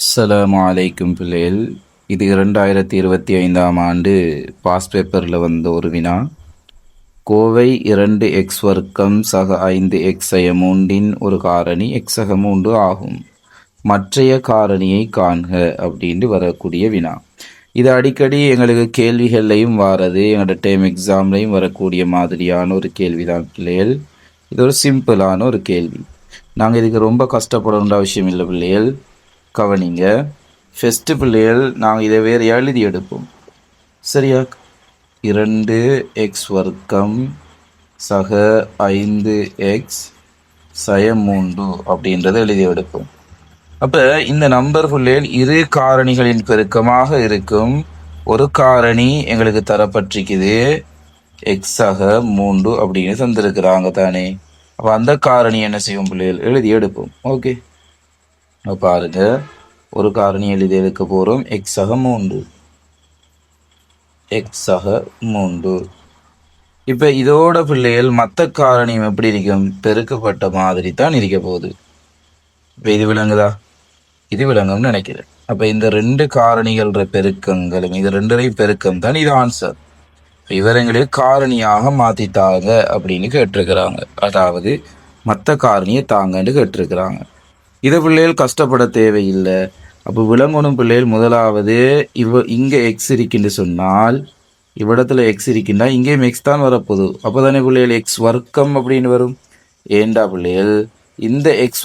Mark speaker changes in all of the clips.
Speaker 1: அஸ்ஸலாமு அலைக்கும் பிள்ளைகள். இது 2025ஆம் ஆண்டு பாஸ் பேப்பரில் வந்த ஒரு வினா. கோவை 2x வர்க்கம் சக 5x சய 3 ஒரு காரணி x சக 3 ஆகும். மற்றைய காரணியை காண்க அப்படின்ட்டு வரக்கூடிய வினா. இது அடிக்கடி எங்களுக்கு கேள்விகள்லையும் வாரது, எங்களோட டேர்ம் எக்ஸாம்லையும் வரக்கூடிய மாதிரியான ஒரு கேள்விதான் பிள்ளைகள். இது ஒரு சிம்பிளான ஒரு கேள்வி. நாங்கள் இதுக்கு ரொம்ப கஷ்டப்படணுன்ற அவசியம் இல்லை பிள்ளைகள். கவனிங்க. ஃபஸ்ட்டு பிள்ளைகள் நாங்கள் இதை வேறு எழுதி எடுப்போம். சரியா? 2x வர்க்கம் சக 5x சய 3 அப்படின்றத எழுதி எடுப்போம். அப்போ இந்த நம்பர் பிள்ளைகள் இரு காரணிகளின் பெருக்கமாக இருக்கும். ஒரு காரணி எங்களுக்கு தரப்பட்டிருக்குது எக்ஸ் சக 3 அப்படின்னு தந்திருக்கிறாங்க தானே. அப்போ அந்த காரணி என்ன செய்வோம் பிள்ளைகள்? எழுதி எடுப்போம். ஓகே, பாருங்க, ஒரு காரணி எழுதி எடுக்க போகிறோம். எக்ஸ் சக 3. இப்போ இதோட பிள்ளைகள் மற்ற காரணியும் எப்படி இருக்கும்? பெருக்கப்பட்ட மாதிரி தான் இருக்க போகுது. இப்போ இது விளங்குதா? இது விளங்கும்னு நினைக்கிறேன். அப்போ இந்த ரெண்டு காரணிகள பெருக்கங்களும், இது ரெண்டரையும் பெருக்கம் தான் இது ஆன்சர். இவரங்களுக்கு காரணியாக மாற்றித்தாங்க அப்படின்னு கேட்டிருக்கிறாங்க. அதாவது மற்ற காரணியை தாங்கன்னு கேட்டிருக்கிறாங்க. இதை பிள்ளைகள் கஷ்டப்பட தேவையில்லை. அப்போ விளங்கணும் பிள்ளைகள், முதலாவது இங்கே எக்ஸ் இருக்குன்னு சொன்னால் இவ்விடத்துல எக்ஸ் இருக்குன்னா இங்கேயும் எக்ஸ் தான் வரப்போகுது. அப்போ தானே பிள்ளைகள் எக்ஸ் வர்க்கம் அப்படின்னு வரும். ஏண்டா பிள்ளைகள், இந்த எக்ஸ்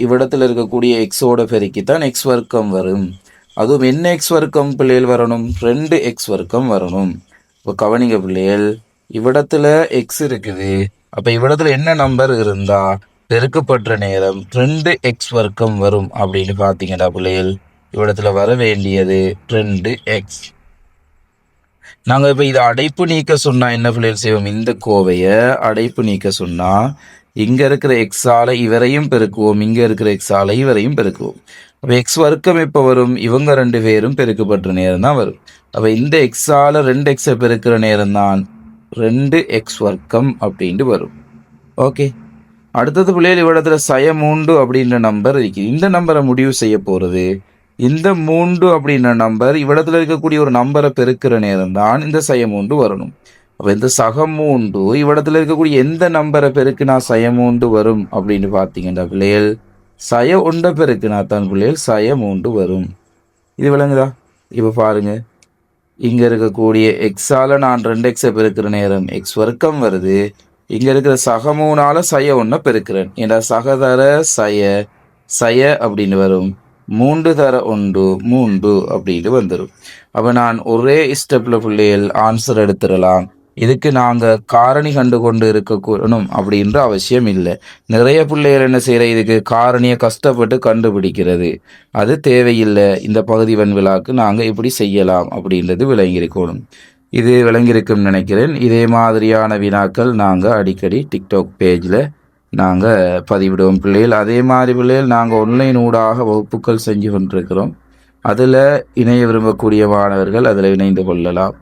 Speaker 1: இவ்விடத்தில் இருக்கக்கூடிய எக்ஸோட பெருக்கித்தான் எக்ஸ் வர்க்கம் வரும். அதுவும் என்ன எக்ஸ் வர்க்கம் பிள்ளைகள் வரணும்? 2x வர்க்கம் வரணும். இப்போ கவனிங்க பிள்ளைகள், இவ்விடத்துல எக்ஸ் இருக்குது. அப்போ இவ்விடத்துல என்ன நம்பர் இருந்தா பெருக்கப்பட்ட நேரம் 2x வர்க்கம் வரும் அப்படின்னு பார்த்தீங்கன்னா பிள்ளைகள், இவ்விடத்துல வர வேண்டியது 2x. நாங்கள் இப்போ இதை அடைப்பு நீக்க சொன்னால் என்ன பிள்ளைகள் செய்வோம்? இந்த கோவையை அடைப்பு நீக்க சொன்னால் இங்கே இருக்கிற எக்ஸால இவரையும் பெருக்குவோம், இங்கே இருக்கிற எக்ஸால இவரையும் பெருக்குவோம். அப்போ எக்ஸ் வர்க்கம் இப்போ வரும், இவங்க ரெண்டு பேரும் பெருக்கப்பட்ட நேரம் தான் வரும். அப்போ இந்த எக்ஸால 2x பெருக்கிற நேரம் தான் 2x வர்க்கம் அப்படின்ட்டு வரும். ஓகே, அடுத்தது பிள்ளைகள் இவ்விடத்துல சய 3 அப்படின்ற நம்பர் இருக்குது. இந்த நம்பரை முடிவு செய்ய போகிறது. இந்த 3 அப்படின்ற நம்பர் இவ்விடத்துல இருக்கக்கூடிய ஒரு நம்பரை பெருக்கிற நேரம் தான் இந்த சய 3 வரணும். அப்போ இந்த சக 3 இவ்விடத்துல இருக்கக்கூடிய எந்த நம்பரை பெருக்குனா சய 3 வரும் அப்படின்னு பார்த்தீங்கன்னா பிள்ளைகள், சய 1 பெருக்குனா தான் பிள்ளைகள் சய 3 வரும். இது விளங்குதா? இப்போ பாருங்க, இங்கே இருக்கக்கூடிய எக்ஸால நான் 2x பெருக்கிற நேரம் எக்ஸ் வர்க்கம் வருது. இங்கே இருக்கிற சக 3ஆல சய 1 பெருக்கிறேன். ஏன்னா சகதர சய அப்படின்னு வரும். 3 தர 1 3 அப்படின்னு வந்துடும். அப்போ நான் ஒரே ஸ்டெப்பில் பிள்ளைகள் ஆன்சர் எடுத்துடலாம். இதுக்கு நாங்கள் காரணி கண்டு கொண்டு இருக்கணும் அப்படின்ற அவசியம் இல்லை. நிறைய பிள்ளைகள் என்ன செய்கிற, இதுக்கு காரணியை கஷ்டப்பட்டு கண்டுபிடிக்கிறது, அது தேவையில்லை. இந்த பகுதி விழாக்கு நாங்கள் இப்படி செய்யலாம் அப்படின்றது விளங்கியிருக்கணும். இது விளங்கியிருக்குன்னு நினைக்கிறேன். இதே மாதிரியான வினாக்கள் நாங்கள் அடிக்கடி டிக்டாக் பேஜில் நாங்கள் பதிவிடுவோம் பிள்ளைகள். அதே மாதிரி பிள்ளைகள் நாங்கள் ஆன்லைன் ஊடாக வகுப்புகள் செஞ்சு கொண்டிருக்கிறோம். அதில் இணைய விரும்பக்கூடிய மாணவர்கள் அதில் இணைந்து கொள்ளலாம்.